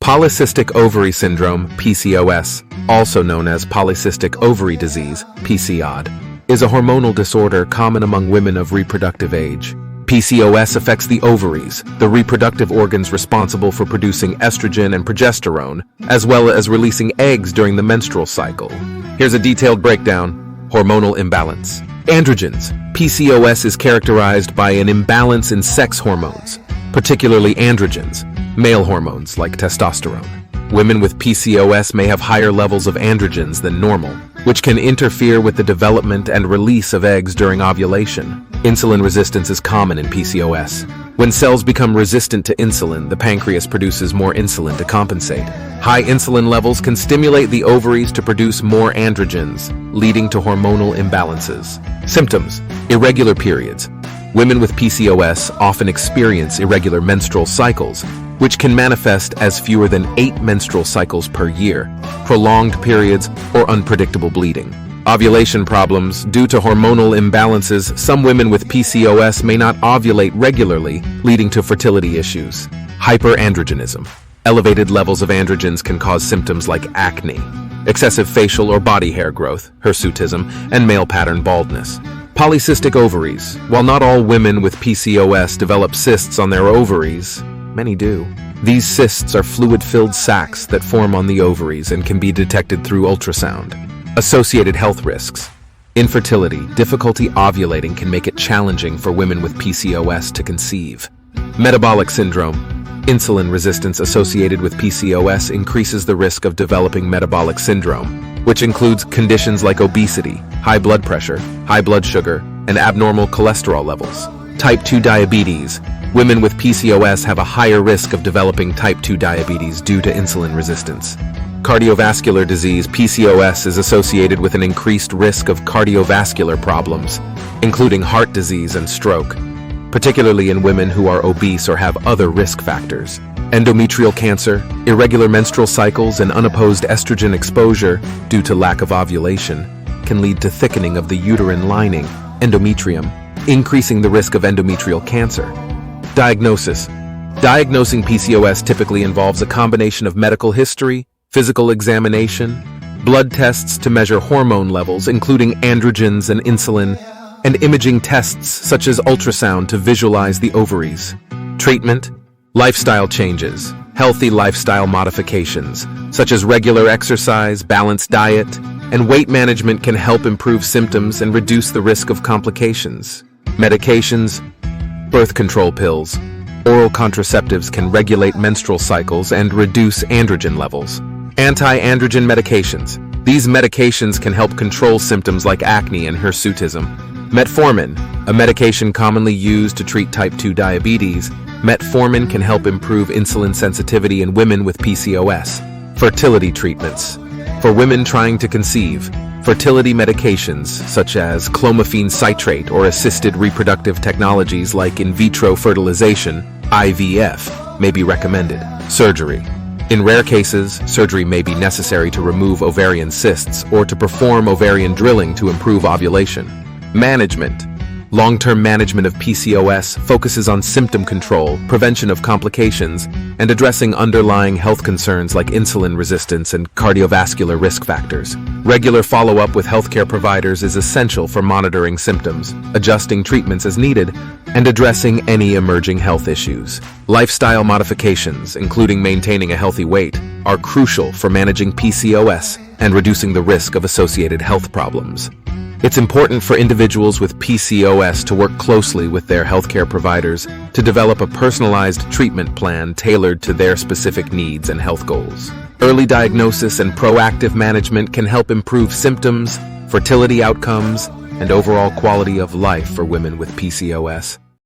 Polycystic ovary syndrome, PCOS, also known as polycystic ovary disease, PCOD, is a hormonal disorder common among women of reproductive age. PCOS affects the ovaries, the reproductive organs responsible for producing estrogen and progesterone, as well as releasing eggs during the menstrual cycle. Here's a detailed breakdown. Hormonal imbalance. Androgens. PCOS is characterized by an imbalance in sex hormones, particularly androgens, male hormones like testosterone. Women with PCOS may have higher levels of androgens than normal, which can interfere with the development and release of eggs during ovulation. Insulin resistance is common in PCOS. When cells become resistant to insulin, the pancreas produces more insulin to compensate. High insulin levels can stimulate the ovaries to produce more androgens, leading to hormonal imbalances. Symptoms: irregular periods. Women with PCOS often experience irregular menstrual cycles, which can manifest as fewer than 8 menstrual cycles per year, prolonged periods, or unpredictable bleeding. Ovulation problems. Due to hormonal imbalances, some women with PCOS may not ovulate regularly, leading to fertility issues. Hyperandrogenism. Elevated levels of androgens can cause symptoms like acne, excessive facial or body hair growth, hirsutism, and male pattern baldness. Polycystic ovaries. While not all women with PCOS develop cysts on their ovaries, many do. These cysts are fluid-filled sacs that form on the ovaries and can be detected through ultrasound. Associated health risks. Infertility. Difficulty ovulating can make it challenging for women with PCOS to conceive. Metabolic syndrome. Insulin resistance associated with PCOS increases the risk of developing metabolic syndrome, which includes conditions like obesity, high blood pressure, high blood sugar, and abnormal cholesterol levels. Type 2 diabetes. Women with PCOS have a higher risk of developing type 2 diabetes due to insulin resistance. Cardiovascular disease. PCOS is associated with an increased risk of cardiovascular problems, including heart disease and stroke, particularly in women who are obese or have other risk factors. Endometrial cancer. Irregular menstrual cycles and unopposed estrogen exposure due to lack of ovulation can lead to thickening of the uterine lining, endometrium, increasing the risk of endometrial cancer. Diagnosis. Diagnosing PCOS typically involves a combination of medical history, physical examination, blood tests to measure hormone levels, including androgens and insulin, and imaging tests such as ultrasound to visualize the ovaries. Treatment. Lifestyle changes. Healthy lifestyle modifications, such as regular exercise, balanced diet, and weight management can help improve symptoms and reduce the risk of complications. Medications. Birth control pills. Oral contraceptives can regulate menstrual cycles and reduce androgen levels. Anti-androgen medications. These medications can help control symptoms like acne and hirsutism. Metformin, a medication commonly used to treat type 2 diabetes. Metformin can help improve insulin sensitivity in women with PCOS. Fertility treatments. For women trying to conceive, fertility medications such as clomiphene citrate or assisted reproductive technologies like in vitro fertilization, IVF, may be recommended. Surgery. In rare cases, surgery may be necessary to remove ovarian cysts or to perform ovarian drilling to improve ovulation. Management. Long-term management of PCOS focuses on symptom control, prevention of complications, and addressing underlying health concerns like insulin resistance and cardiovascular risk factors. Regular follow-up with healthcare providers is essential for monitoring symptoms, adjusting treatments as needed, and addressing any emerging health issues. Lifestyle modifications, including maintaining a healthy weight, are crucial for managing PCOS and reducing the risk of associated health problems. It's important for individuals with PCOS to work closely with their healthcare providers to develop a personalized treatment plan tailored to their specific needs and health goals. Early diagnosis and proactive management can help improve symptoms, fertility outcomes, and overall quality of life for women with PCOS.